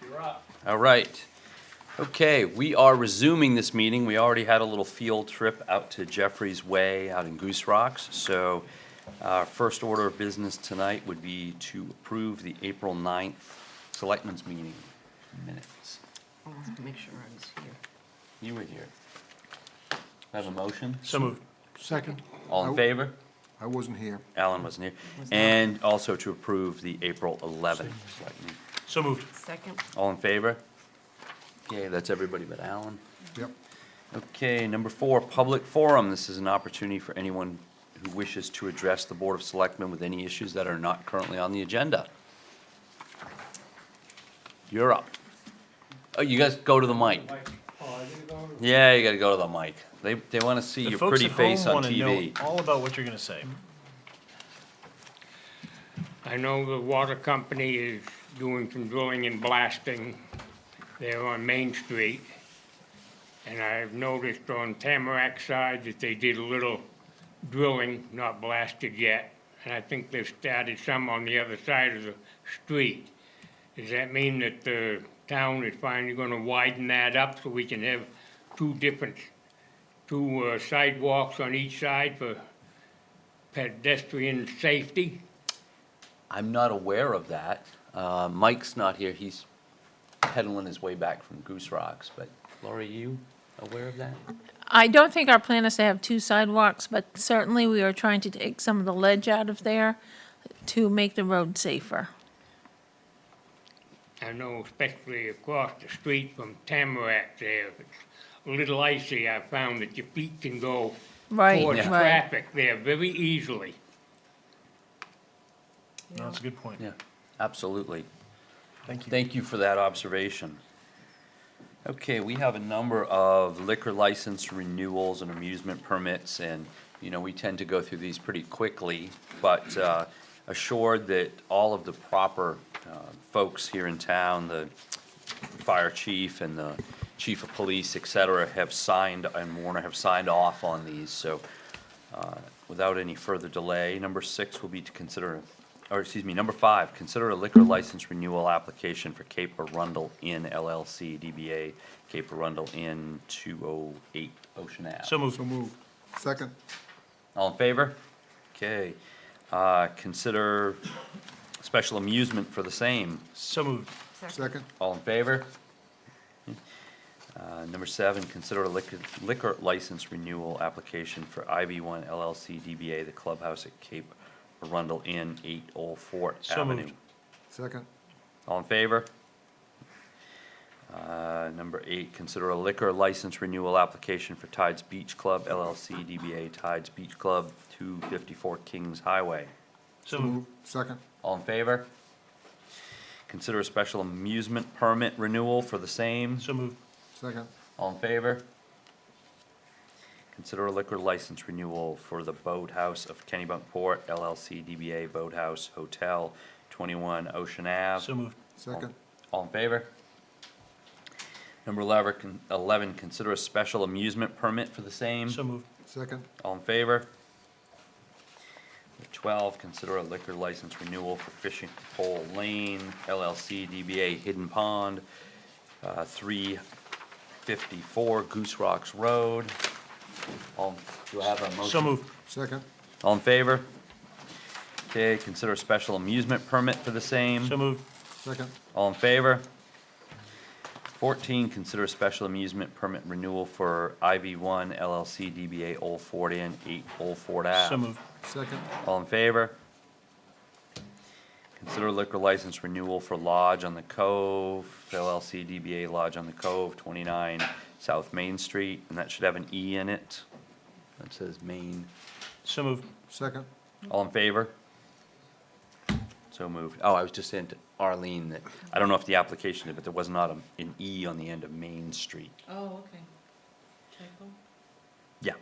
You're up. All right. Okay, we are resuming this meeting. We already had a little field trip out to Jeffrey's Way out in Goose Rocks. So our first order of business tonight would be to approve the April 9th Selectmen's meeting minutes. I'll have to make sure I was here. You were here. Have a motion? So moved. Second. All in favor? I wasn't here. Alan wasn't here. Was not. And also to approve the April 11th Selectmen. So moved. Second? All in favor? Okay, that's everybody but Alan. Yep. Okay, number 4, public forum. This is an opportunity for anyone who wishes to address the Board of Selectmen with any issues that are not currently on the agenda. You're up. Oh, you guys go to the mic. Yeah, you gotta go to the mic. They wanna see The your folks pretty at face home on want to know TV. all about what you're going to say. I know the water company is doing some drilling and blasting there on Main Street. And I've noticed on Tamarack side that they did a little drilling, not blasted yet. And I think they've started some on the other side of the street. Does that mean that the town is finally gonna widen that up so we can have two sidewalks on each side for pedestrian safety? I'm not aware of that. Mike's not here. He's pedaling his way back from Goose Rocks, but Laura, you aware of that? I don't think our plan is to have two sidewalks, but certainly we are trying to take some of the ledge out of there to make the road safer. I know especially across the street from Tamarack there, if it's a little icy, I found that your feet can go Right, towards right. traffic there very easily. No, that's a good point. Yeah, absolutely. Thank you. Thank you for that observation. Okay, we have a number of liquor license renewals and amusement permits, and, you know, we tend to go through these pretty quickly, but assured that all of the proper folks here in town, the fire chief and the chief of police, et cetera, have signed, and Warner have signed off on these, so without any further delay, number 6 will be to consider, or excuse me, number 5, consider a liquor license renewal application for Cape Arundel Inn LLC, DBA Cape Arundel Inn, 208 Ocean Ave. So moved. So moved. Second. All in favor? Okay. Consider special amusement for the same. So moved. Second. All in favor? Number 7, consider a liquor license renewal application for IV1 LLC DBA The Clubhouse at Cape Arundel Inn, 8 Old Fort So Avenue. moved. Second. All in favor? Number 8, consider a liquor license renewal application for Tides Beach Club LLC DBA Tides Beach Club, 254 Kings Highway. So moved. Second. All in favor? Consider a special amusement permit renewal for the same. So moved. Second. All in favor? Consider a liquor license renewal for the Boathouse of Kennebunkport LLC DBA Boathouse Hotel, 21 Ocean Ave. So moved. Second. All in favor? Number 11, consider a special amusement permit for the same. So moved. Second. All in favor? Number 12, consider a liquor license renewal for Fishing Pole Lane LLC DBA Hidden Pond, 354 Goose Rocks Road. Do I have a motion? So moved. Second. All in favor? Okay, consider a special amusement permit for the same. So moved. Second. All in favor? 14, consider a special amusement permit renewal for IV1 LLC DBA Old Fort Inn, 8 Old Fort Ave. So moved. Second. All in favor? Consider liquor license renewal for Lodge on the Cove, LLC DBA Lodge on the Cove, 29 South Main Street, and that should have an E in it. That says Main. So moved. Second. All in favor? So moved. Oh, I was just saying to Arlene that, I don't know if the application did, but there was not an E on the end of Main Street. Oh, okay. Typo? Yeah.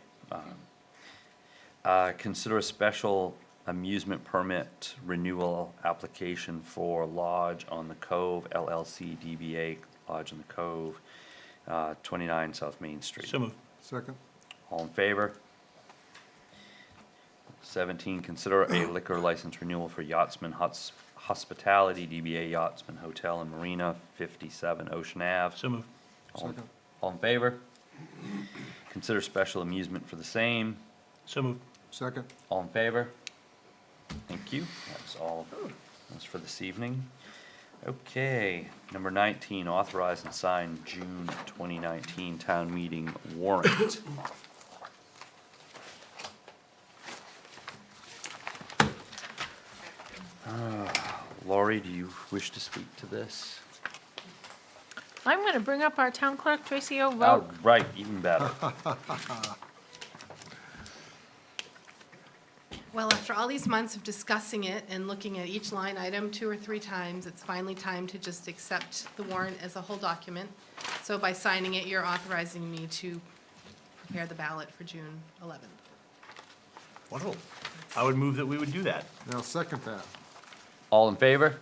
Consider a special amusement permit renewal application for Lodge on the Cove LLC DBA Lodge on the Cove, 29 South Main Street. So moved. Second. All in favor? 17, consider a liquor license renewal for Yachtsman Hospitality, DBA Yachtsman Hotel and Marina, 57 Ocean Ave. So moved. Second. All in favor? Consider special amusement for the same. So moved. Second. All in favor? Thank you. That's all, that's for this evening. Okay, number 19, authorize and sign June 2019 town meeting warrant. Laurie, do you wish to speak to this? I'm gonna bring up our town clerk, Tracy O. Oh, Vogt. right, even better. Well, after all these months of discussing it and looking at each line item 2 or 3 times, it's finally time to just accept the warrant as a whole document. So by signing it, you're authorizing me to prepare the ballot for June 11th. Wonderful. I would move that we would do that. Now, second that. All in favor?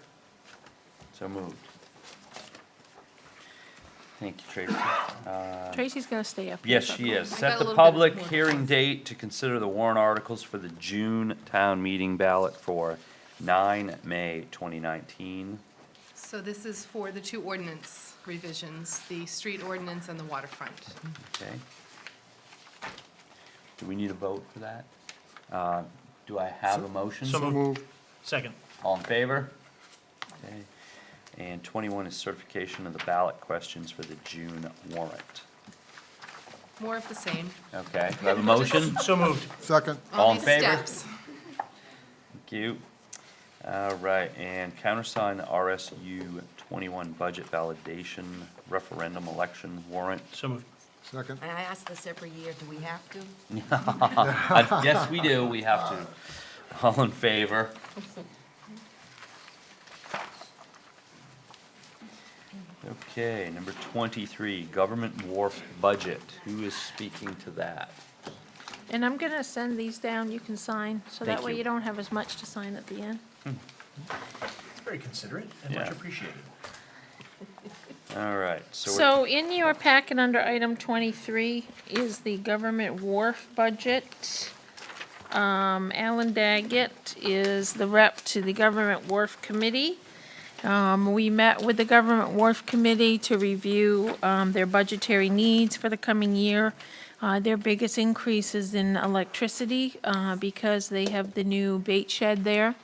So moved. Thank you, Tracy. Tracy's gonna stay up here. Yes, she is. I got Set a the little bit public more hearing questions. date to consider the warrant articles for the June town meeting ballot for 9 May 2019. So this is for the 2 ordinance revisions, the street ordinance and the waterfront. Okay. Do we need a vote for that? Do I have a motion? So So moved. moved. Second. All in favor? Okay. And 21 is certification of the ballot questions for the June warrant. More of the same. Okay, do I have a motion? So moved. Second. All in these favor? steps. Thank you. All right, and countersign RSU 21 budget validation referendum election warrant. So moved. Second. And I ask this every year, do we have to? Yes, we do, we have to. All in favor? Okay, number 23, government wharf budget. Who is speaking to that? And I'm gonna send these down, you can sign, so Thank that way you. you don't have as much to sign at the end. It's very considerate and much Yeah. appreciated. All right, so we're, So in your packet under item 23 is the government wharf budget. Alan Daggett is the rep to the government wharf committee. We met with the government wharf committee to review, their budgetary needs for the coming year. Their biggest increase is in electricity, because they have the new bait shed there.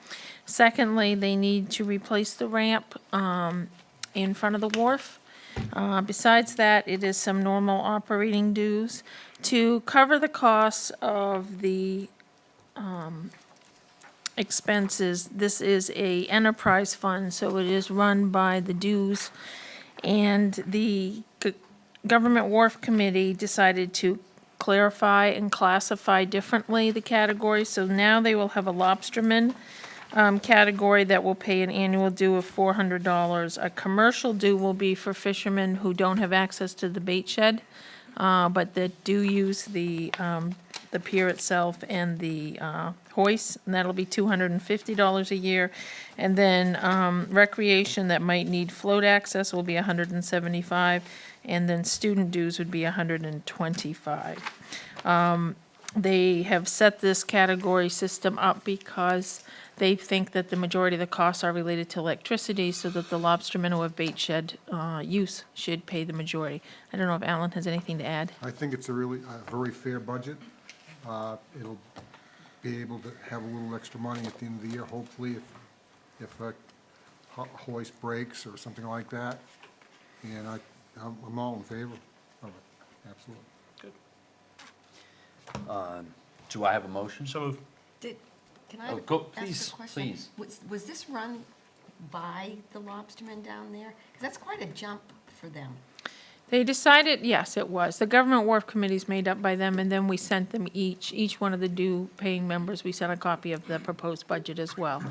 Secondly, they need to replace the ramp, in front of the wharf. Besides that, it is some normal operating dues. To cover the costs of the expenses, this is a enterprise fund, so it is run by the dues. And the Government Wharf Committee decided to clarify and classify differently the categories. So now they will have a lobsterman category that will pay an annual due of $400. A commercial due will be for fishermen who don't have access to the bait shed, but that do use the pier itself and the hoist, and that'll be $250 a year. And then recreation that might need float access will be $175, and then student dues would be $125. They have set this category system up because they think that the majority of the costs are related to electricity, so that the lobstermen who have bait shed use should pay the majority. I don't know if Alan has anything to add. I think it's a really, very fair budget. It'll be able to have a little extra money at the end of the year, hopefully, if a hoist breaks or something like that. And I'm all in favor of it, absolutely. do I have a motion? So moved. Can I Oh, go- ask please, a question? please. Was this run by the lobstermen down there? Because that's quite a jump for them. They decided, yes, it was. The Government Wharf Committee is made up by them, and then we sent them each one of the due-paying members, we sent a copy of the proposed budget as well.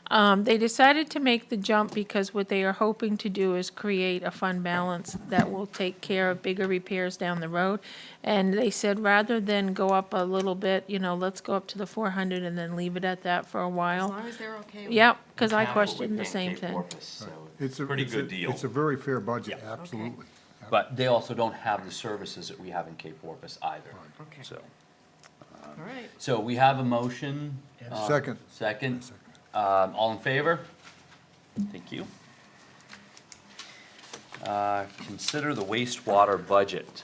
They decided to make the jump because what they are hoping to do is create a fund balance that will take care of bigger repairs down the road. And they said, rather than go up a little bit, let's go up to the 400 and then leave it at that for a As while. long as they're okay with it. Yep, because I Half what we questioned the pay same Cape thing. Porpoise, so It's a pretty it's a- good deal. It's a very fair budget, absolutely. But they also don't have the services that we have in Cape Porpoise either, Okay. so. All right. So we have a motion. Yes. Second. Second. All in favor? Thank you. Consider the wastewater budget.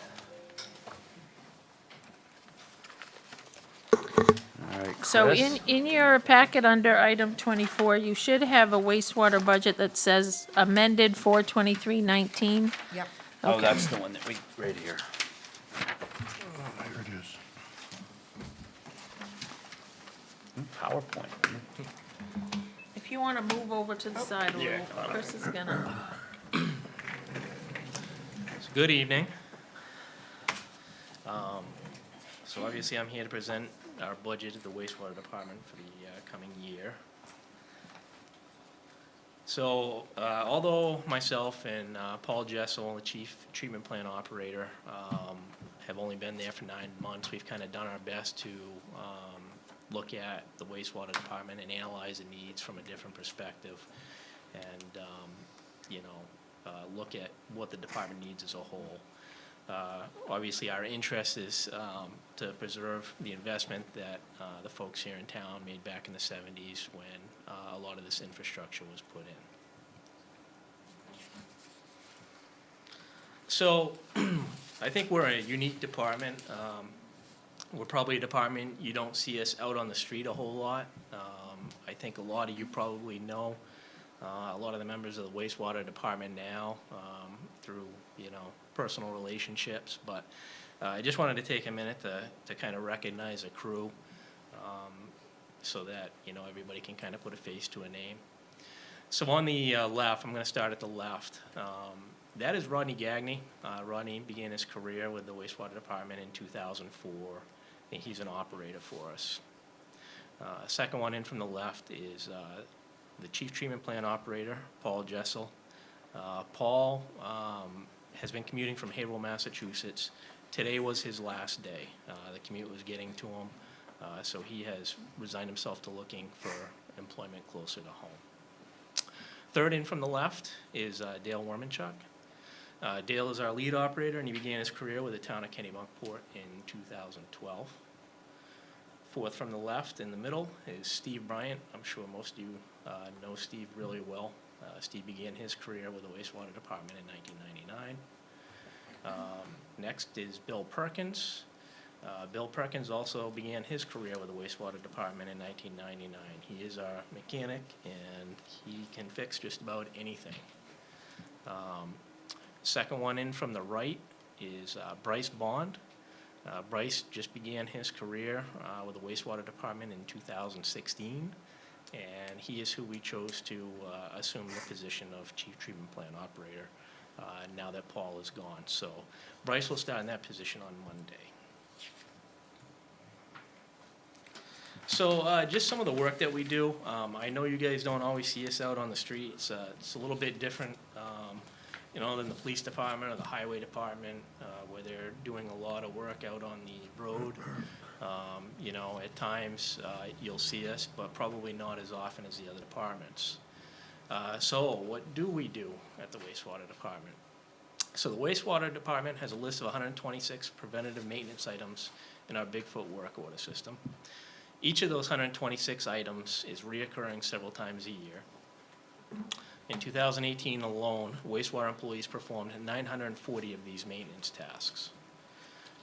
All right, So Chris? in your packet under item 24, you should have a wastewater budget that says amended 4/23/19. Yep. Oh, Okay. that's the one that we, right here. There it is. PowerPoint. If you want to move over to the side a yeah, little, Chris is gonna. Good evening. So obviously, I'm here to present our budget of the wastewater department for the coming year. So although myself and Paul Jessel, the chief treatment plant operator, have only been there for 9 months, we've kind of done our best to look at the wastewater department and analyze the needs from a different perspective, and look at what the department needs as a whole. Obviously, our interest is to preserve the investment that the folks here in town made back in the 70s when a lot of this infrastructure was put in. So I think we're a unique department. We're probably a department you don't see us out on the street a whole lot. I think a lot of you probably know a lot of the members of the wastewater department now through, personal relationships. But I just wanted to take a minute to kind of recognize a crew so that, everybody can kind of put a face to a name. So on the left, I'm going to start at the left. That is Rodney Gagney. Rodney began his career with the wastewater department in 2004, and he's an operator for us. Second one in from the left is the chief treatment plant operator, Paul Jessel. Paul has been commuting from Haverhill, Massachusetts. Today was his last day. The commute was getting to him, so he has resigned himself to looking for employment closer to home. Third in from the left is Dale Wormanchuk. Dale is our lead operator, and he began his career with the town of Kennebunkport in 2012. Fourth from the left in the middle is Steve Bryant. I'm sure most of you know Steve really well. Steve began his career with the wastewater department in 1999. Next is Bill Perkins. Bill Perkins also began his career with the wastewater department in 1999. He is our mechanic, and he can fix just about anything. Second one in from the right is Bryce Bond. Bryce just began his career with the wastewater department in 2016, and he is who we chose to assume the position of chief treatment plant operator now that Paul is gone. So Bryce will start in that position on Monday. So just some of the work that we do. I know you guys don't always see us out on the street. It's a little bit different than the police department or the highway department, where they're doing a lot of work out on the road. At times you'll see us, but probably not as often as the other departments. So what do we do at the wastewater department? So the wastewater department has a list of 126 preventative maintenance items in our Bigfoot work order system. Each of those 126 items is reoccurring several times a year. In 2018 alone, wastewater employees performed 940 of these maintenance tasks.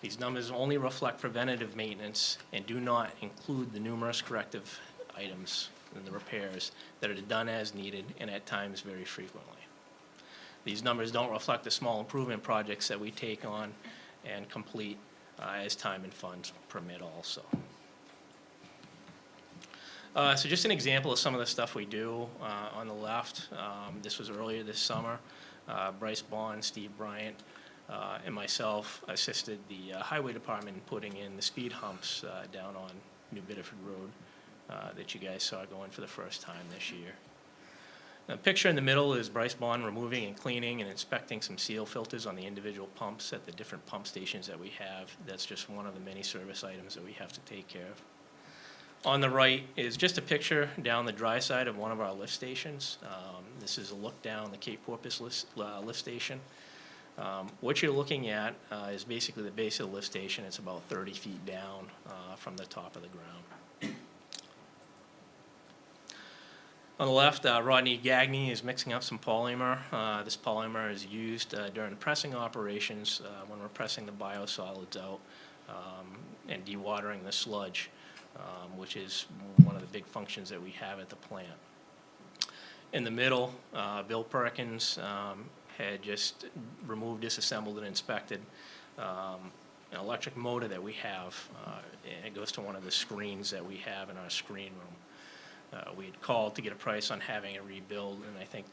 These numbers only reflect preventative maintenance and do not include the numerous corrective items and the repairs that are done as needed and at times very frequently. These numbers don't reflect the small improvement projects that we take on and complete as time and funds permit also. So just an example of some of the stuff we do on the left. This was earlier this summer. Bryce Bond, Steve Bryant, and myself assisted the highway department in putting in the speed humps down on New Bedford Road that you guys saw going for the first time this year. The picture in the middle is Bryce Bond removing and cleaning and inspecting some seal filters on the individual pumps at the different pump stations that we have. That's just one of the many service items that we have to take care of. On the right is just a picture down the dry side of one of our lift stations. This is a look down the Cape Porpoise lift station. What you're looking at is basically the base of the lift station. It's about 30 feet down from the top of the ground. On the left, Rodney Gagne is mixing up some polymer. This polymer is used during pressing operations when we're pressing the biosolids out and dewatering the sludge, which is one of the big functions that we have at the plant. In the middle, Bill Perkins had just removed, disassembled, and inspected an electric motor that we have, and it goes to one of the screens that we have in our screen room. We had called to get a price on having it rebuilt, and I think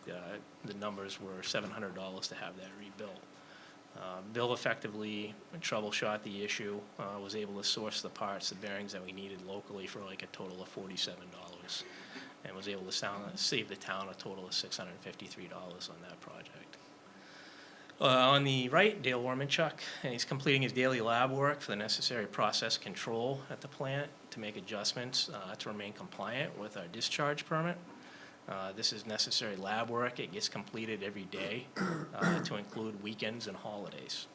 the numbers were $700 to have that rebuilt. Bill effectively troubleshot the issue, was able to source the parts, the bearings that we needed locally for like a total of $47, and was able to save the town a total of $653 on that project. On the right, Dale Warmanchuk, and he's completing his daily lab work for the necessary process control at the plant to make adjustments to remain compliant with our discharge permit. This is necessary lab work. It gets completed every day to include weekends and holidays.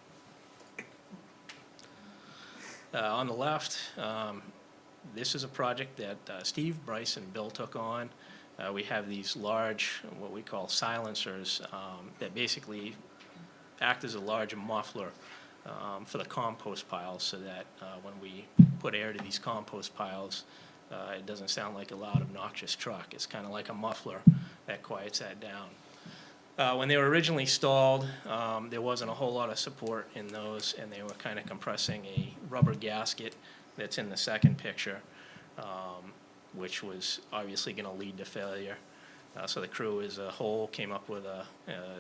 On the left, this is a project that Steve, Bryce, and Bill took on. We have these large, what we call silencers, that basically act as a large muffler for the compost piles, so that when we put air to these compost piles, it doesn't sound like a loud, obnoxious truck. It's kind of like a muffler that quiets that down. When they were originally installed, there wasn't a whole lot of support in those, and they were kind of compressing a rubber gasket that's in the second picture, which was obviously going to lead to failure. So the crew as a whole came up with a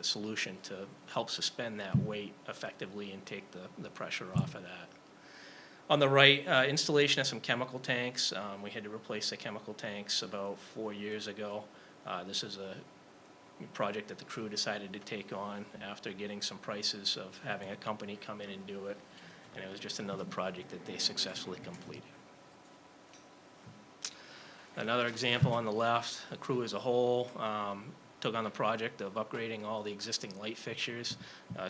solution to help suspend that weight effectively and take the pressure off of that. On the right, installation of some chemical tanks. We had to replace the chemical tanks about 4 years ago. This is a project that the crew decided to take on after getting some prices of having a company come in and do it. And it was just another project that they successfully completed. Another example on the left, the crew as a whole took on the project of upgrading all the existing light fixtures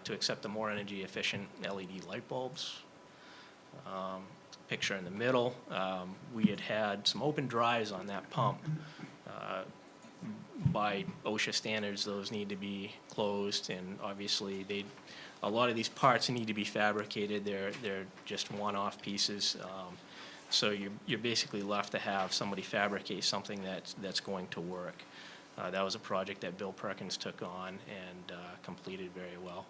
to accept the more energy efficient LED light bulbs. Picture in the middle, we had some open drives on that pump. By OSHA standards, those need to be closed, and obviously a lot of these parts need to be fabricated. They're just one-off pieces. So you're basically left to have somebody fabricate something that's going to work. That was a project that Bill Perkins took on and completed very well.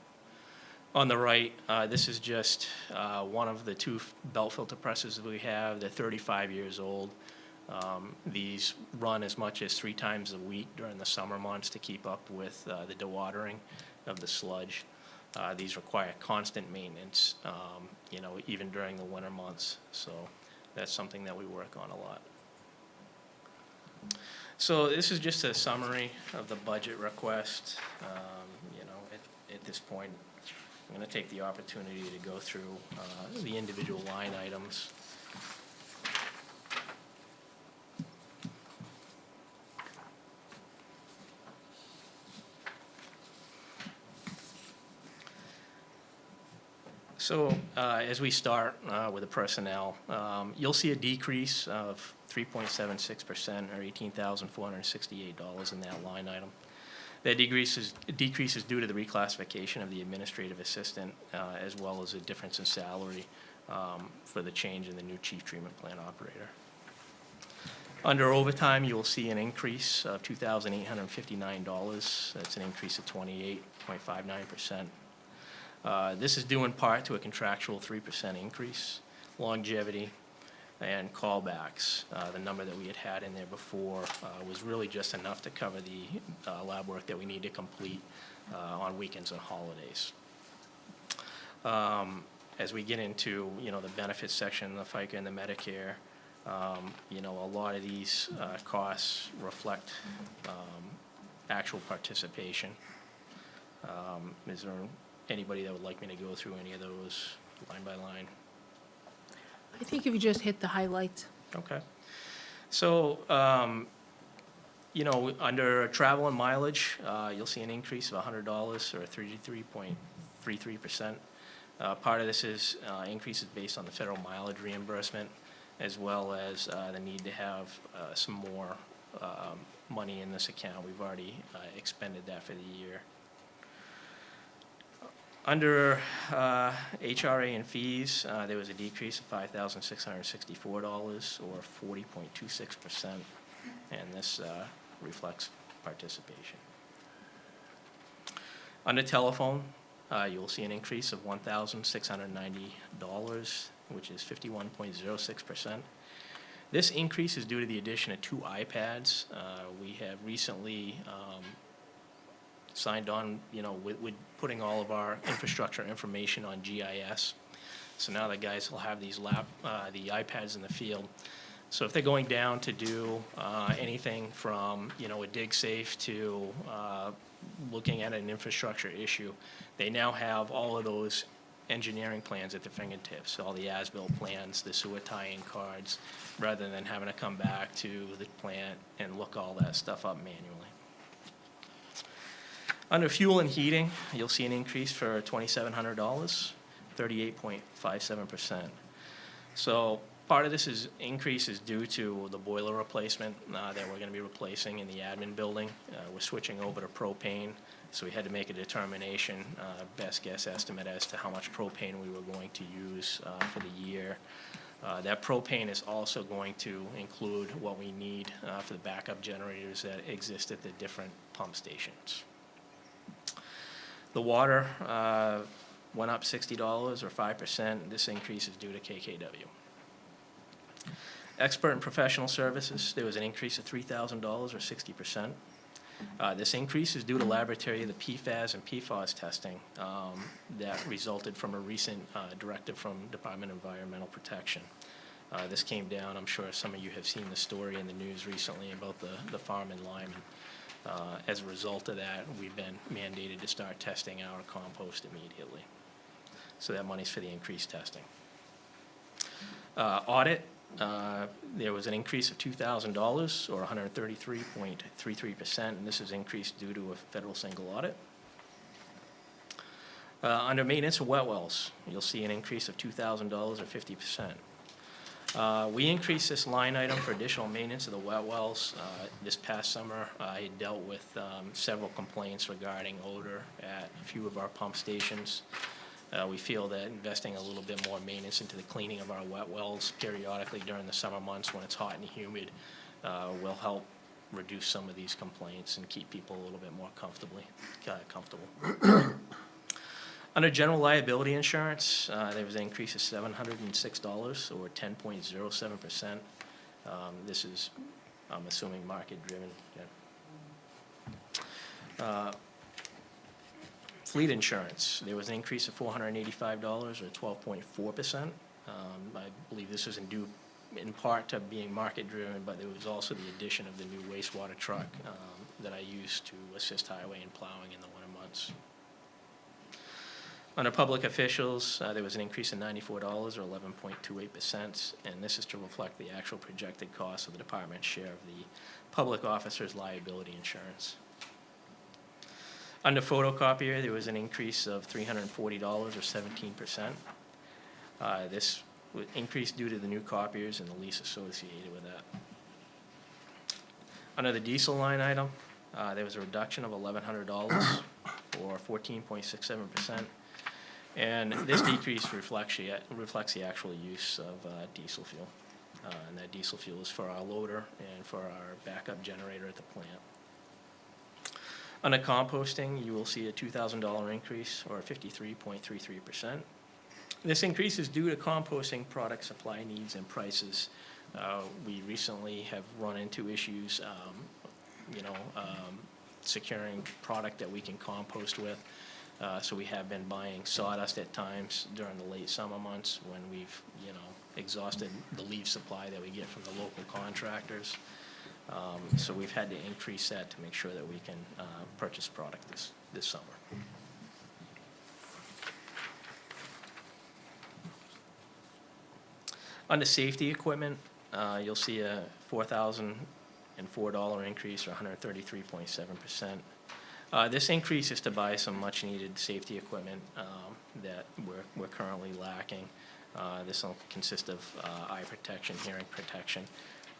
On the right, this is just one of the two belt filter presses that we have. They're 35 years old. These run as much as 3 times a week during the summer months to keep up with the dewatering of the sludge. These require constant maintenance, even during the winter months. So that's something that we work on a lot. So this is just a summary of the budget request. At this point, I'm going to take the opportunity to go through the individual line items. So as we start with the personnel, you'll see a decrease of 3.76% or $18,468 in that line item. That decrease is due to the reclassification of the administrative assistant as well as a difference in salary for the change in the new chief treatment plant operator. Under overtime, you will see an increase of $2,859. That's an increase of 28.59%. This is due in part to a contractual 3% increase, longevity, and callbacks. The number that we had in there before was really just enough to cover the lab work that we need to complete on weekends and holidays. As we get into, the benefits section, the FICA and the Medicare, a lot of these costs reflect actual participation. Is there anybody that would like me to go through any of those line by line? I think if you just hit the highlights. Okay. So, under travel and mileage, you'll see an increase of $100 or 33.33%. Part of this is increases based on the federal mileage reimbursement, as well as the need to have some more money in this account. We've already expended that for the year. Under HRA and fees, there was a decrease of $5,664, or 40.26%, and this reflects participation. Under telephone, you'll see an increase of $1,690, which is 51.06%. This increase is due to the addition of 2 iPads. We have recently signed on, with putting all of our infrastructure information on GIS. So now the guys will have these the iPads in the field. So if they're going down to do anything from, a dig safe to looking at an infrastructure issue, they now have all of those engineering plans at their fingertips, all the as-built plans, the sewer tie-in cards, rather than having to come back to the plant and look all that stuff up manually. Under fuel and heating, you'll see an increase for $2,700, 38.57%. So part of this increase is due to the boiler replacement that we're gonna be replacing in the admin building. We're switching over to propane, so we had to make a determination, best guess estimate as to how much propane we were going to use for the year. That propane is also going to include what we need for the backup generators that exist at the different pump stations. The water went up $60, or 5%. This increase is due to KKW. Expert and professional services, there was an increase of $3,000, or 60%. This increase is due to laboratory of the PFAS and PFOS testing that resulted from a recent directive from Department of Environmental Protection. This came down, I'm sure some of you have seen the story in the news recently about the farm in Lyman. As a result of that, we've been mandated to start testing our compost immediately. So that money's for the increased testing. Audit, there was an increase of $2,000, or 133.33%, and this is increased due to a federal single audit. Under maintenance of wet wells, you'll see an increase of $2,000, or 50%. We increased this line item for additional maintenance of the wet wells. This past summer, I dealt with several complaints regarding odor at a few of our pump stations. We feel that investing a little bit more maintenance into the cleaning of our wet wells periodically during the summer months when it's hot and humid will help reduce some of these complaints and keep people a little bit more comfortable. Under general liability insurance, there was an increase of $706, or 10.07%. This is, I'm assuming, market-driven. Yeah. Fleet insurance, there was an increase of $485, or 12.4%. I believe this is due in part to being market-driven, but there was also the addition of the new wastewater truck that I used to assist highway and plowing in the winter months. Under public officials, there was an increase of $94, or 11.28%, and this is to reflect the actual projected cost of the department's share of the public officer's liability insurance. Under photocopier, there was an increase of $340, or 17%. This increased due to the new copiers and the lease associated with that. Under the diesel line item, there was a reduction of $1,100, or 14.67%. And this decrease reflects the actual use of diesel fuel. And that diesel fuel is for our loader and for our backup generator at the plant. Under composting, you will see a $2,000 increase, or 53.33%. This increase is due to composting product supply needs and prices. We recently have run into issues, securing product that we can compost with. So we have been buying sawdust at times during the late summer months when we've, exhausted the leaf supply that we get from the local contractors. So we've had to increase that to make sure that we can purchase product this summer. Under safety equipment, you'll see a $4,004 increase, or 133.7%. This increase is to buy some much-needed safety equipment that we're currently lacking. This will consist of eye protection, hearing protection,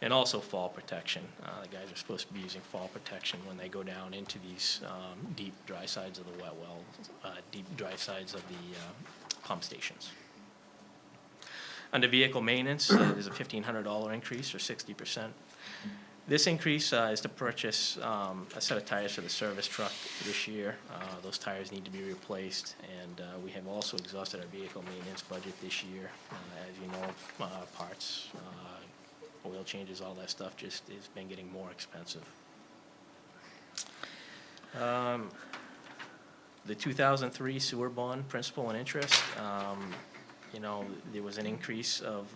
And also fall protection. The guys are supposed to be using fall protection when they go down into these deep dry sides of the wet wells, deep dry sides of the pump stations. Under vehicle maintenance, there's a $1,500 increase or 60%. This increase is to purchase a set of tires for the service truck this year. Those tires need to be replaced, and we have also exhausted our vehicle maintenance budget this year. As you know, parts, oil changes, all that stuff just has been getting more expensive. The 2003 sewer bond principal and interest, you know, there was an increase of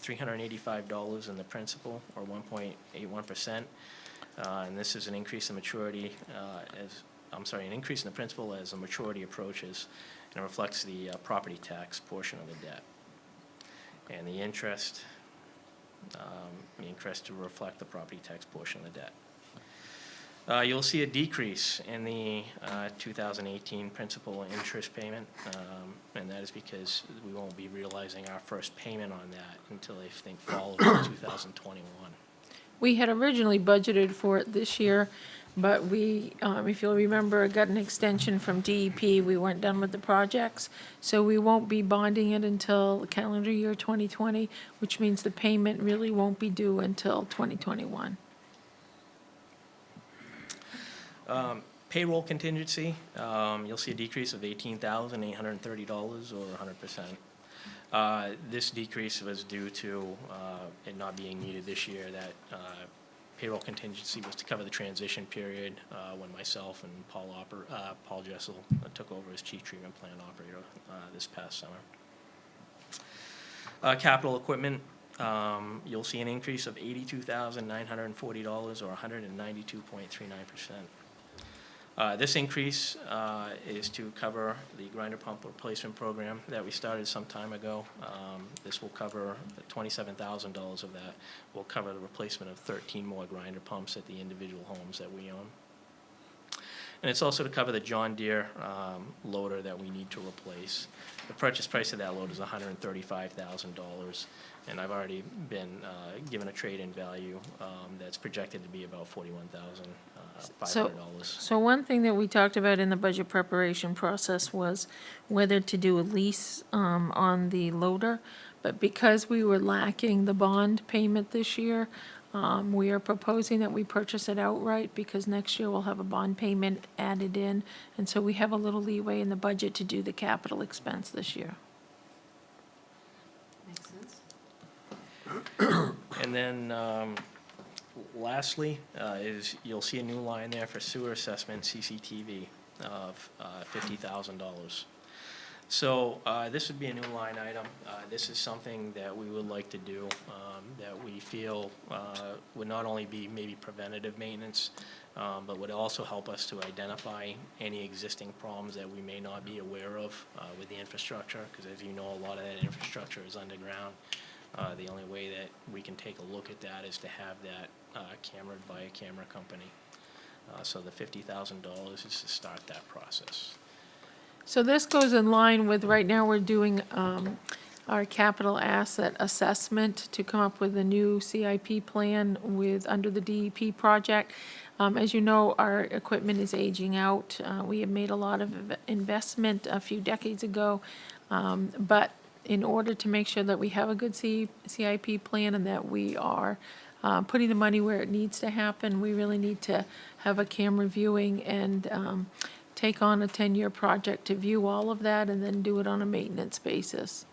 $385 in the principal, or 1.81%. And this is an increase in maturity an increase in the principal as the maturity approaches, and it reflects the property tax portion of the debt. And the interest to reflect the property tax portion of the debt. You'll see a decrease in the 2018 principal and interest payment, and that is because we won't be realizing our first payment on that until I think fall of 2021. We had originally budgeted for it this year, but we, if you'll remember, got an extension from DEP. We weren't done with the projects, so we won't be bonding it until calendar year 2020, which means the payment really won't be due until 2021. Payroll contingency, you'll see a decrease of $18,830 or 100%. This decrease was due to it not being needed this year. That payroll contingency was to cover the transition period when myself and Paul Jessel took over as chief treatment plant operator this past summer. Capital equipment, you'll see an increase of $82,940 or 192.39%. This increase is to cover the grinder pump replacement program that we started some time ago. This will cover $27,000 of that. Will cover the replacement of 13 more grinder pumps at the individual homes that we own. And it's also to cover the John Deere loader that we need to replace. The purchase price of that loader is $135,000, and I've already been given a trade-in value that's projected to be about $41,500. So one thing that we talked about in the budget preparation process was whether to do a lease on the loader, but because we were lacking the bond payment this year, we are proposing that we purchase it outright, because next year we'll have a bond payment added in, and so we have a little leeway in the budget to do the capital expense this year. Makes sense. And then lastly, is you'll see a new line there for sewer assessment CCTV of $50,000. So this would be a new line item. This is something that we would like to do, that we feel would not only be maybe preventative maintenance, but would also help us to identify any existing problems that we may not be aware of with the infrastructure, because as you know, a lot of that infrastructure is underground. The only way that we can take a look at that is to have that cameraed by a camera company. So the $50,000 is to start that process. So this goes in line with, right now, we're doing our capital asset assessment to come up with a new CIP plan under the DEP project. As you know, our equipment is aging out. We have made a lot of investment a few decades ago, but in order to make sure that we have a good CIP plan and that we are putting the money where it needs to happen, we really need to have a camera viewing and take on a 10-year project to view all of that and then do it on a maintenance basis.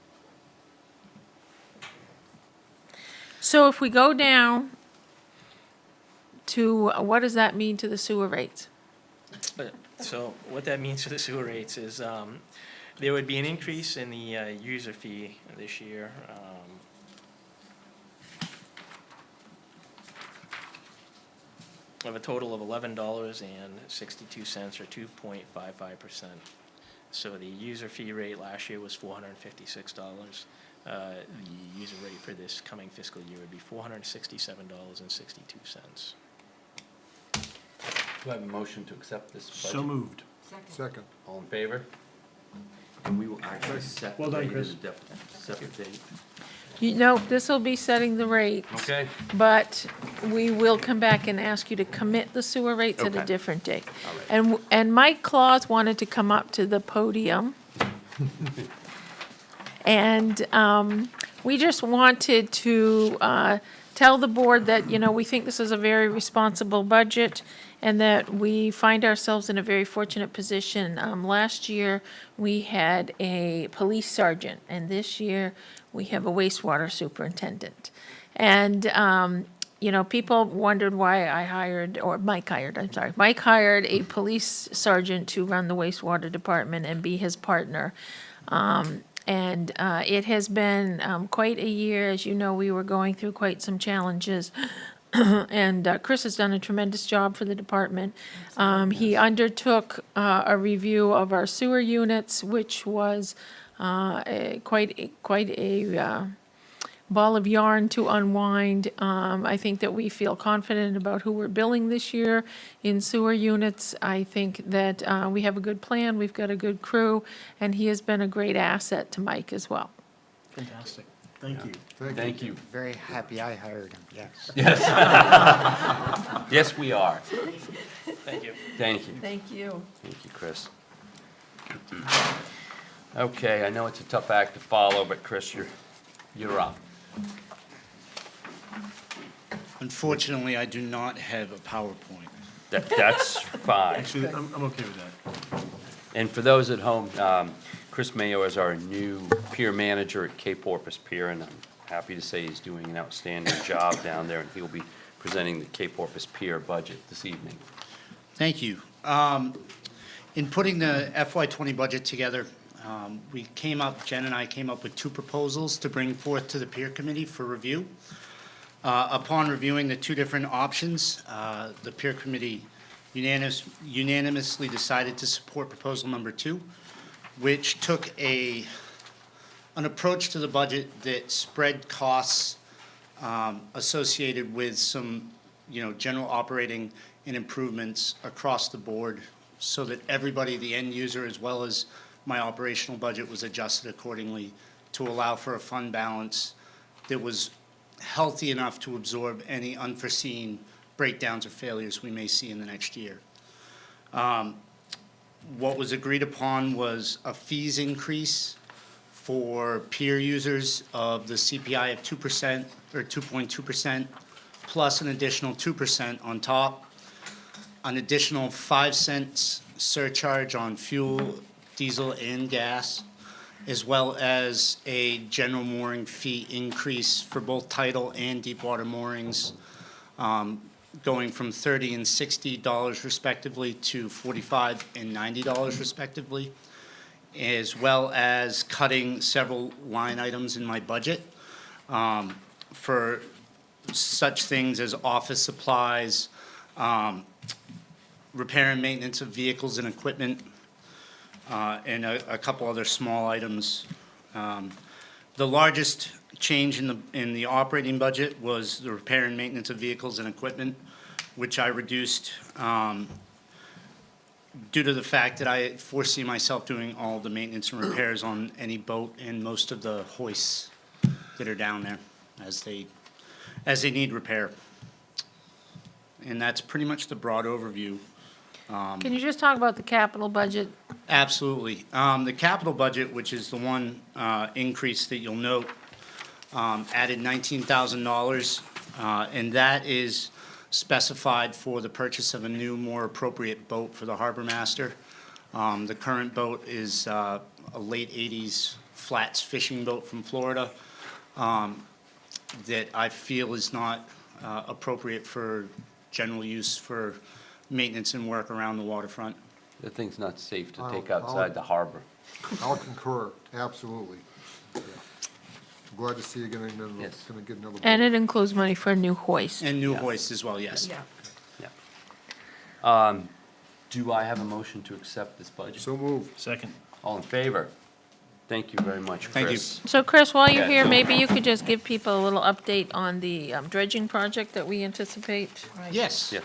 So if we go down to what does that mean to the sewer rates? So what that means for the sewer rates is there would be an increase in the user fee this year. Of a total of $11.62 or 2.55%. So the user fee rate last year was $456. The user rate for this coming fiscal year would be $467.62. Do I have a motion to accept this budget? So moved. Second. All in favor? And we will actually Well done, separate Chris. it a separate date. You know, this will be setting the rate. Okay. But we will come back and ask you to commit the sewer rates at a Okay. different date. All right. And Mike Claus wanted to come up to the podium. And we just wanted to tell the board that, you know, we think this is a very responsible budget and that we find ourselves in a very fortunate position. Last year, we had a police sergeant, and this year, we have a wastewater superintendent. And, you know, people wondered why I hired, or Mike hired, I'm sorry. Mike hired a police sergeant to run the wastewater department and be his partner. And it has been quite a year. As you know, we were going through quite some challenges. And Chris has done a tremendous job for the department. He undertook a review of our sewer units, which was quite a ball of yarn to unwind. I think that we feel confident about who we're billing this year in sewer units. I think that we have a good plan, we've got a good crew, and he has been a great asset to Mike as well. Fantastic. Thank you. Thank you. Very happy I hired him, yes. Yes, we are. Thank you. Thank you. Thank you. Thank you, Chris. Okay, I know it's a tough act to follow, but Chris, you're up. Unfortunately, I do not have a PowerPoint. That's fine. Actually, I'm okay with that. And for those at home, Chris Mayo is our new pier manager at Cape Porpoise Pier, and I'm happy to say he's doing an outstanding job down there, and he'll be presenting the Cape Porpoise Pier budget this evening. Thank you. In putting the FY20 budget together, Jen and I came up with two proposals to bring forth to the peer committee for review. Upon reviewing the two different options, the peer committee unanimously decided to support proposal number 2, which took an approach to the budget that spread costs associated with some, general operating and improvements across the board so that everybody, the end user, as well as my operational budget, was adjusted accordingly to allow for a fund balance that was healthy enough to absorb any unforeseen breakdowns or failures we may see in the next year. What was agreed upon was a fees increase for peer users of the CPI of 2% or 2.2%, plus an additional 2% on top, an additional 5 cents surcharge on fuel, diesel, and gas, as well as a general mooring fee increase for both tidal and deep water moorings, going from $30 and $60 respectively to $45 and $90 respectively, as well as cutting several line items in my budget for such things as office supplies, repair and maintenance of vehicles and equipment, and a couple other small items. The largest change in the operating budget was the repair and maintenance of vehicles and equipment, which I reduced due to the fact that I foresee myself doing all the maintenance and repairs on any boat and most of the hoists that are down there as they need repair. And that's pretty much the broad overview. Can you just talk about the capital budget? Absolutely. The capital budget, which is the one increase that you'll note, added $19,000, and that is specified for the purchase of a new, more appropriate boat for the harbor master. The current boat is a late 80s flats fishing boat from Florida that I feel is not appropriate for general use for maintenance and work around the waterfront. The thing's not safe to take I'll- outside the harbor. I'll concur, absolutely. Yeah. I'm glad to see you're gonna Yes. get another. And boat. it includes money for a new hoist. And new hoists as well, yes. Yeah. Do I have a motion to accept this budget? So moved. Second. All in favor? Thank you very much, Chris. Thank you. So Chris, while you're Yeah. here, maybe you could just give people a little update on the dredging project that we anticipate. Yes. Yeah.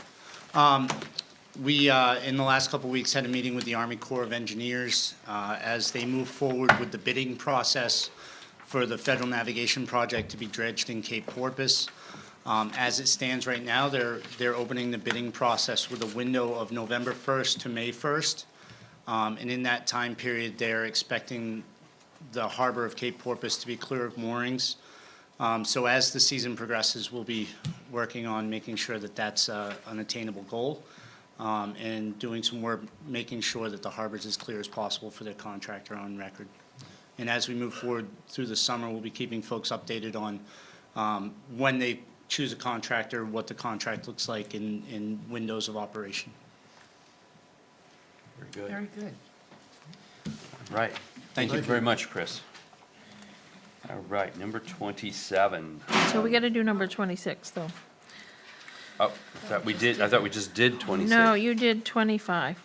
We, in the last couple of weeks, had a meeting with the Army Corps of Engineers as they move forward with the bidding process for the federal navigation project to be dredged in Cape Porpoise. As it stands right now, they're opening the bidding process with a window of November 1st to May 1st. And in that time period, they're expecting the harbor of Cape Porpoise to be clear of moorings. So as the season progresses, we'll be working on making sure that that's an attainable goal, and doing some work, making sure that the harbor's as clear as possible for their contractor on record. And as we move forward through the summer, we'll be keeping folks updated on when they choose a contractor, what the contract looks like in windows of operation. Very good. Very good. Right. Thank you very much, Chris. All right, number 27. So we gotta do number 26, though. Oh, I thought we just did 26. No, you did 25.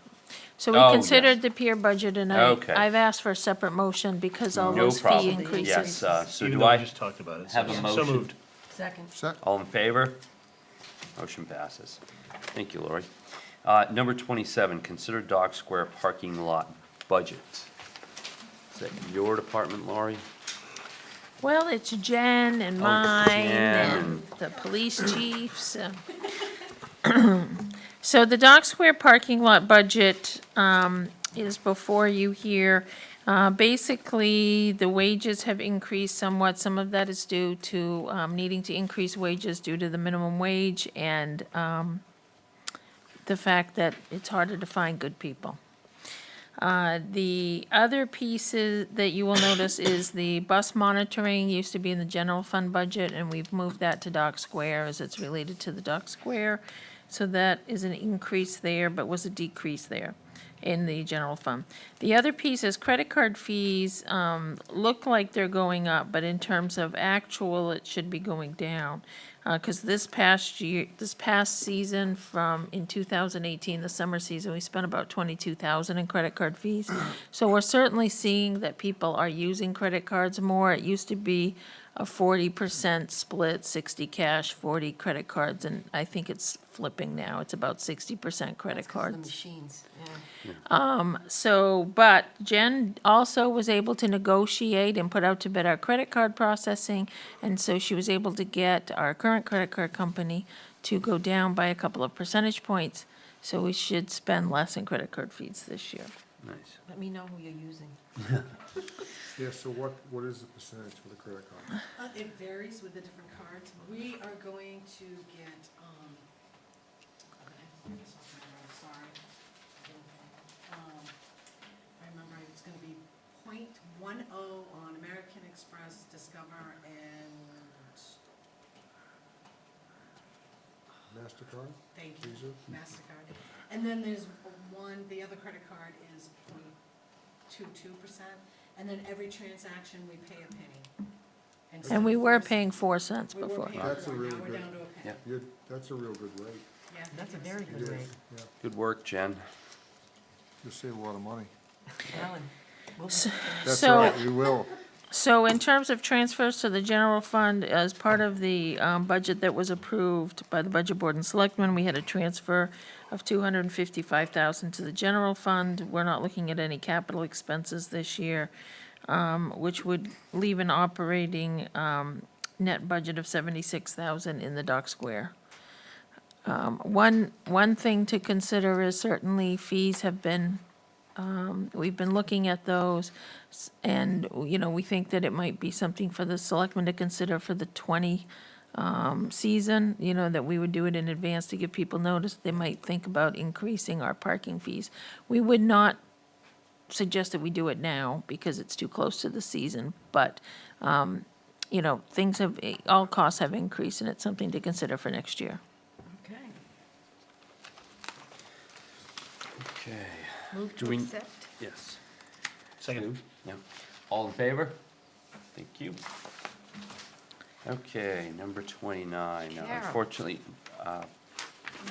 So we Oh, considered the peer budget, and Okay. I've asked for a separate motion because all No those fee problem. increases. Yes, so Even do though we I just talked about it. have a So motion? moved. Second. All in favor? Motion passes. Thank you, Lori. Number 27, consider Dock Square parking lot budget. Is that your department, Lori? Well, it's Jen and Oh, mine Jen. and the police chiefs. So the Dock Square parking lot budget is before you here. Basically, the wages have increased somewhat. Some of that is due to needing to increase wages due to the minimum wage and the fact that it's harder to find good people. The other pieces that you will notice is the bus monitoring used to be in the general fund budget, and we've moved that to Dock Square as it's related to the Dock Square. So that is an increase there, but was a decrease there in the general fund. The other piece is credit card fees, look like they're going up, but in terms of actual, it should be going down. Because this past season in 2018, the summer season, we spent about 22,000 in credit card fees. So we're certainly seeing that people are using credit cards more. It used to be a 40% split, 60 cash, 40 credit cards, and I think it's flipping now. It's about 60% credit That's 'cause of the cards. machines, yeah. So, but Jen also was able to negotiate and put out to bid our credit card processing, and so she was able to get our current credit card company to go down by a couple of percentage points, so we should spend less in credit card fees this year. Nice. Let me know who you're using. Yeah, so what is the percentage for the credit card? It varies with the different cards. We are going to get, sorry. I remember it's gonna be .10 on American Express, Discover, and, MasterCard? thank you, Visa? MasterCard. And then there's the other credit card is 0.22%, and then every transaction we pay a penny. And we were paying 4 cents We were before. paying That's a 4, really now we're good- down to a penny. Yeah. That's a real good rate. Yeah, That's a it is. very It good is, rate. yeah. Good work, Jen. You'll save a lot of money. Alan, we'll- That's So- right, we will. So in terms of transfers to the general fund, as part of the budget that was approved by the Budget Board and Selectmen, we had a transfer of $255,000 to the general fund. We're not looking at any capital expenses this year, which would leave an operating net budget of $76,000 in the Dock Square. One thing to consider is certainly fees have been, we've been looking at those, and, we think that it might be something for the selectmen to consider for the 20 season, that we would do it in advance to give people notice. They might think about increasing our parking fees. We would not suggest that we do it now because it's too close to the season, but, all costs have increased, and it's something to consider for next year. Okay. Okay. Move Do to we- accept. Yes. Second. Yeah. All in favor? Thank you. Okay, number 29. Now, Carol. unfortunately,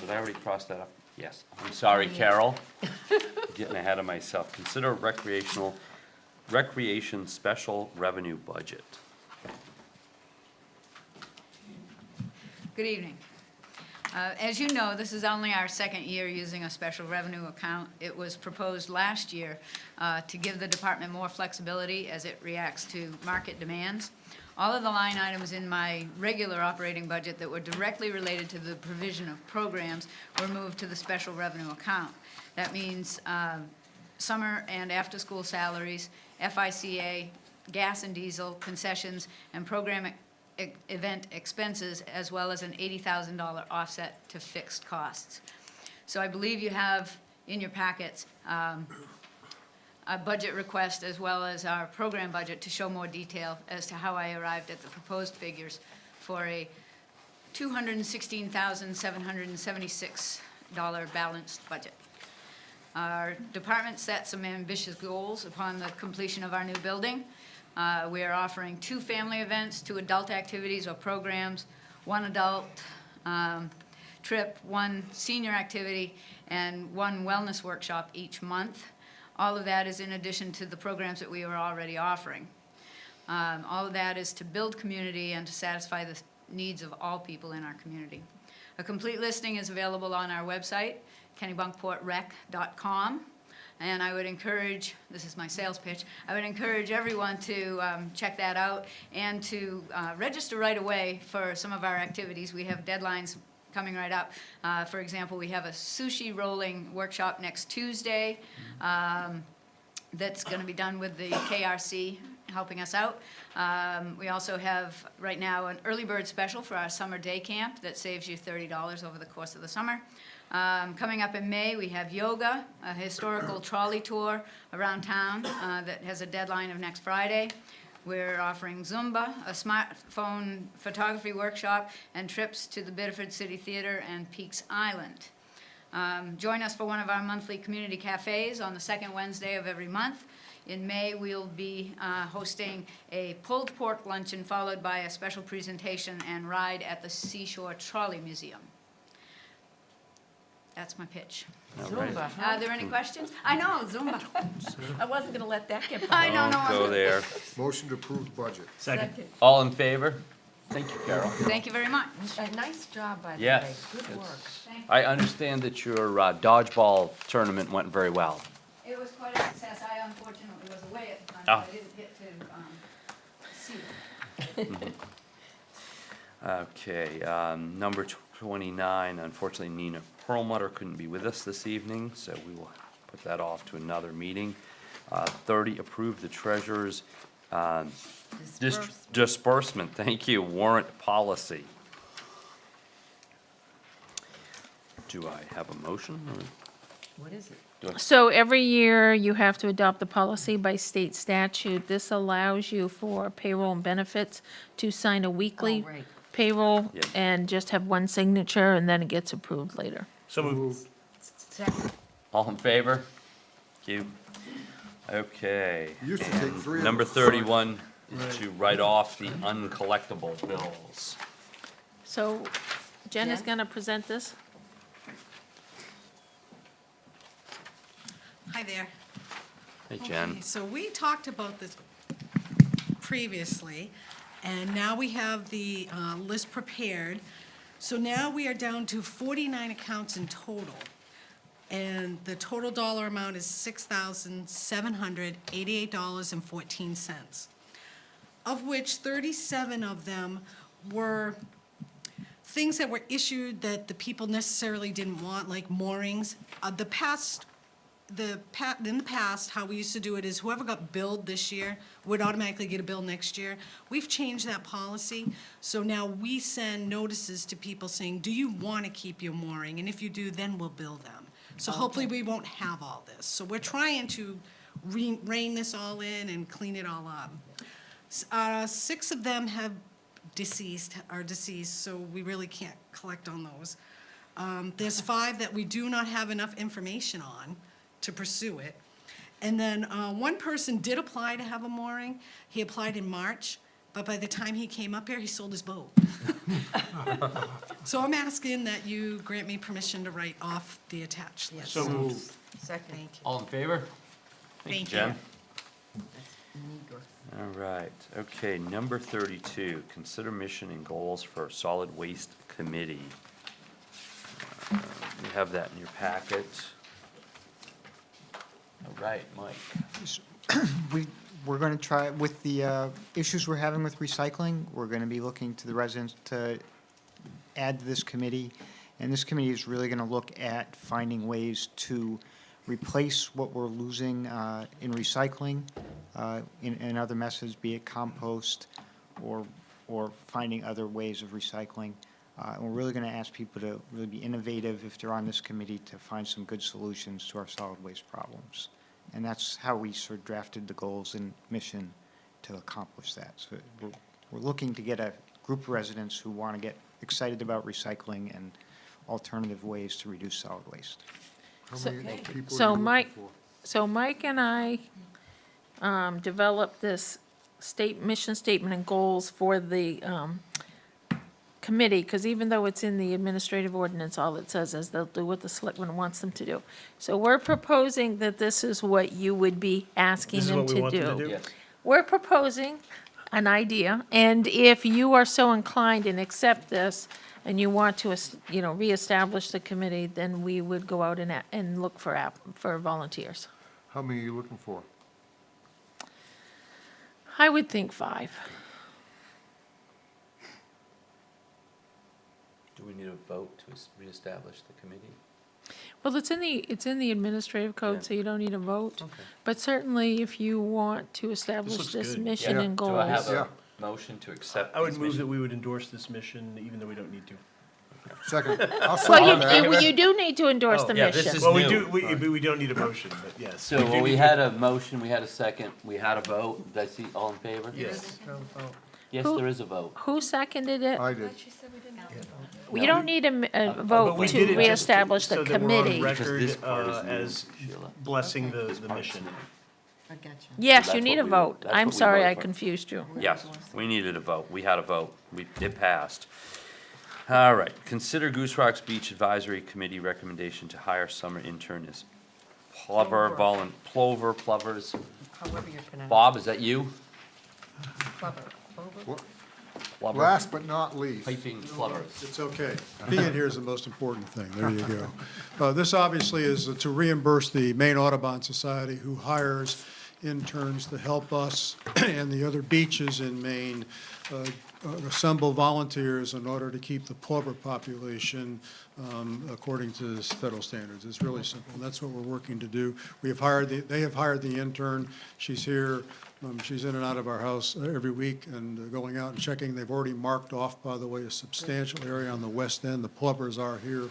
did I already cross that up? Yes. I'm sorry, Carol. Getting ahead of myself. Consider recreation special revenue budget. Good evening. As you know, this is only our second year using a special revenue account. It was proposed last year to give the department more flexibility as it reacts to market demands. All of the line items in my regular operating budget that were directly related to the provision of programs were moved to the special revenue account. That means summer and after-school salaries, FICA, gas and diesel, concessions, and program event expenses, as well as an $80,000 offset to fixed costs. So I believe you have in your packets a budget request as well as our program budget to show more detail as to how I arrived at the proposed figures for a $216,776 balanced budget. Our department set some ambitious goals upon the completion of our new building. We are offering 2 family events, 2 adult activities or programs, 1 adult trip, 1 senior activity, and 1 wellness workshop each month. All of that is in addition to the programs that we are already offering. All of that is to build community and to satisfy the needs of all people in our community. A complete listing is available on our website, kennebunkportrec.com. And I would encourage, this is my sales pitch, I would encourage everyone to check that out and to register right away for some of our activities. We have deadlines coming right up. For example, we have a sushi rolling workshop next Tuesday that's going to be done with the KRC helping us out. We also have right now an early bird special for our summer day camp that saves you $30 over the course of the summer. Coming up in May, we have yoga, a historical trolley tour around town that has a deadline of next Friday. We're offering Zumba, a smartphone photography workshop, and trips to the Biddeford City Theater and Peaks Island. Join us for one of our monthly community cafes on the second Wednesday of every month. In May, we'll be hosting a pulled pork luncheon followed by a special presentation and ride at the Seashore Trolley Museum. That's my pitch. Zumba, Are there any questions? I know, Zumba. I wasn't gonna let that get I by. know, Don't go there. Motion to approve the budget. Second. All in favor? Thank you, Carol. Thank you very much. A nice job, by the way. Yes. Good work. I understand that your dodgeball tournament went very well. It was quite a success. I unfortunately was away at the time, Ah. so I didn't get to see it. Okay, number 29, unfortunately Nina Perlmutter couldn't be with us this evening, so we will put that off to another meeting. 30, approve the treasurer's disbursement, thank you, warrant policy. Do I have a motion? Or What is it? So every year you have to adopt the policy by state statute. This allows you for payroll and benefits to sign a weekly Oh, right. payroll Yes. and just have one signature and then it gets approved later. So moved. Second. All in favor? Thank you. Okay. Used to take and 3 of Number them. 31 is to write off the uncollectible bills. So Jen is Jen? gonna present this. Hi there. Hey, Jen. Okay, so we talked about this previously, and now we have the list prepared. So now we are down to 49 accounts in total. And the total dollar amount is $6,788.14, of which 37 of them were things that were issued that the people necessarily didn't want, like moorings. In the past, how we used to do it is whoever got billed this year would automatically get a bill next year. We've changed that policy, so now we send notices to people saying, do you want to keep your mooring? And if you do, then we'll bill them. So hopefully we won't have all this. So we're trying to rein this all in and clean it all up. 6 of them are deceased, so we really can't collect on those. There's 5 that we do not have enough information on to pursue it. And then one person did apply to have a mooring. He applied in March, but by the time he came up here, he sold his boat. So I'm asking that you grant me permission to write off the attached list. So moved. Second. Thank you. All in favor? Thank you. Jen. Meager. All right, okay, number 32, consider mission and goals for solid waste committee. You have that in your packet. All right, Mike. We're gonna try, with the issues we're having with recycling, we're gonna be looking to the residents to add to this committee. And this committee is really gonna look at finding ways to replace what we're losing in recycling, in other methods, be it compost or finding other ways of recycling. And we're really gonna ask people to really be innovative, if they're on this committee, to find some good solutions to our solid waste problems. And that's how we sort of drafted the goals and mission to accomplish that. So we're looking to get a group of residents who want to get excited about recycling and alternative ways to reduce solid waste. How So- many people are So you Mike, looking for? so Mike and I developed this mission statement and goals for the committee, because even though it's in the administrative ordinance, all it says is they'll do what the selectman wants them to do. So we're proposing that this is what you would be asking This is them what we to want them to do. do? Yes. We're proposing an idea, and if you are so inclined and accept this, and you want to, reestablish the committee, then we would go out and look for volunteers. How many are you looking for? I would think 5. Do we need a vote to reestablish the committee? Well, it's in the administrative Yeah. code, so you don't need a vote. Okay. But certainly, if you want to establish looks this good. mission Yeah. and Do I have goals. Yeah. a motion to accept I would these move that missions? we would endorse this mission, even though we don't need to. Second, I'll second Well, that. you do need to endorse the yeah, this mission. is- Well, we new. do, we don't need a motion, but yes. So, do well, we need had a motion, we had a second, we had a vote. Did I see all in favor? Yes. Yes, Who- there is a vote. Who seconded it? I did. You don't need a But vote we did to it just reestablish the so that we're on committee. Because record this part is new, as Sheila. blessing This the part's mission. new. I gotcha. Yes, That's you need what a we- vote. that's I'm what we sorry, voted I for. confused you. Yes, we needed a vote. We had a vote. It passed. All right, consider Goose Rocks Beach Advisory Committee recommendation to hire summer intern as plovers. However you're pronouncing. Bob, is that you? Plover. Well, Plover? Last but not least, Piping plovers. It's okay. Being here is the most important thing. There you go. This obviously is to reimburse the Maine Audubon Society, who hires interns to help us and the other beaches in Maine assemble volunteers in order to keep the plover population according to federal standards. It's really simple. That's what we're working to do. They have hired the intern. She's here. She's in and out of our house every week and going out and checking. They've already marked off, by the way, a substantial area on the west end. The plovers are here,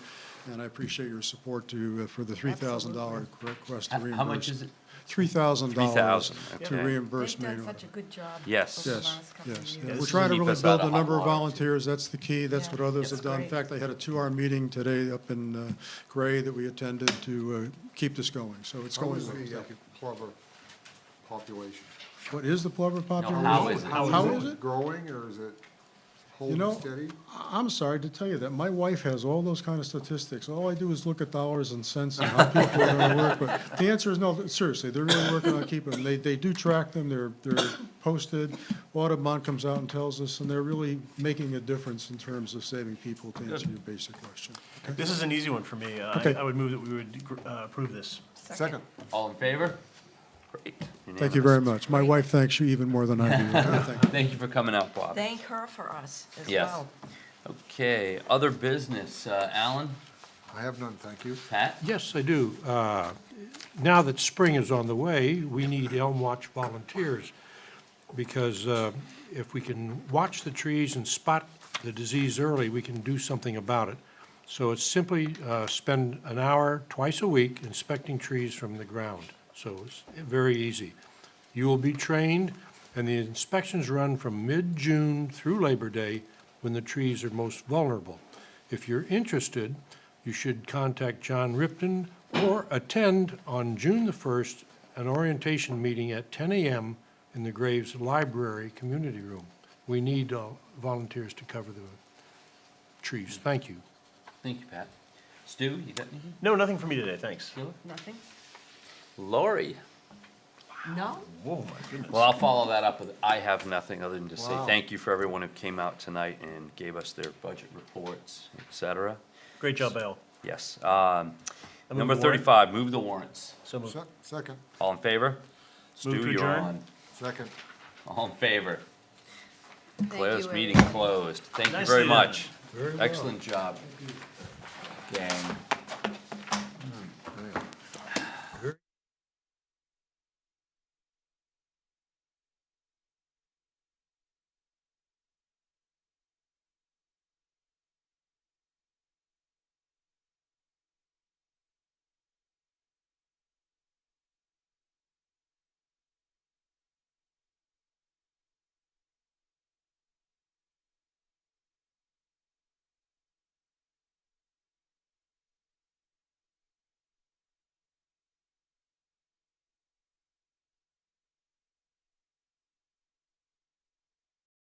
and I appreciate your support for the $3,000 request to reimburse. How much is it? $3,000 $3,000, to okay. reimburse They've Maine done Audubon. such a good job. Yes. over the Yes, last couple of yes. years. Yeah, This we're will trying to keep really us build out the of number hot of water, too. volunteers. That's the key. That's Yeah, what others that's have done. In great. fact, I had a 2-hour meeting today up in Gray that we attended to keep this going. So it's how going is well. the plover population? What is the plover population? how is it? How is it? Growing, or is it You know, holding steady? I'm sorry to tell you that. My wife has all those kind of statistics. All I do is look at dollars and cents and how people are gonna work. But the answer is no, seriously, they're really working on keeping them. They do track them. They're posted. Audubon comes out and tells us, and they're really making a difference in terms of saving people, to answer your basic question. This is an easy one for me. Okay. I would move that we would approve this. Second. All in favor? Great. Thank you very Unanimous. much. My wife thanks you even more than I do. Thank you. Thank you for coming out, Bob. Thank her for us as Yes. well. Okay, other business. Alan, I have none, thank you. Pat? Yes, I do. Now that spring is on the way, we need Elm Watch volunteers, because if we can watch the trees and spot the disease early, we can do something about it. So it's simply spend an hour twice a week inspecting trees from the ground. So it's very easy. You will be trained, and the inspections run from mid-June through Labor Day, when the trees are most vulnerable. If you're interested, you should contact John Ripton or attend on June the 1st an orientation meeting at 10 a.m. in the Graves Library Community Room. We need volunteers to cover the trees. Thank you. Thank you, Pat. Stu, you got anything? No, nothing for me today, thanks. Sheila? Nothing? Lori? No? Whoa, my goodness. Well, I'll follow that up with, I have nothing other than to say Wow. thank you for everyone who came out tonight and gave us their budget reports, et cetera. Great job, Al. Yes. move Number the warrant. 35, move the warrants. So moved. Second, All in favor? Move to Stu, you're adjourn. on. second. All in favor? Thank Closed, you, meeting everyone. closed. Thank you Nicely very done. much. Very well. Excellent job, gang.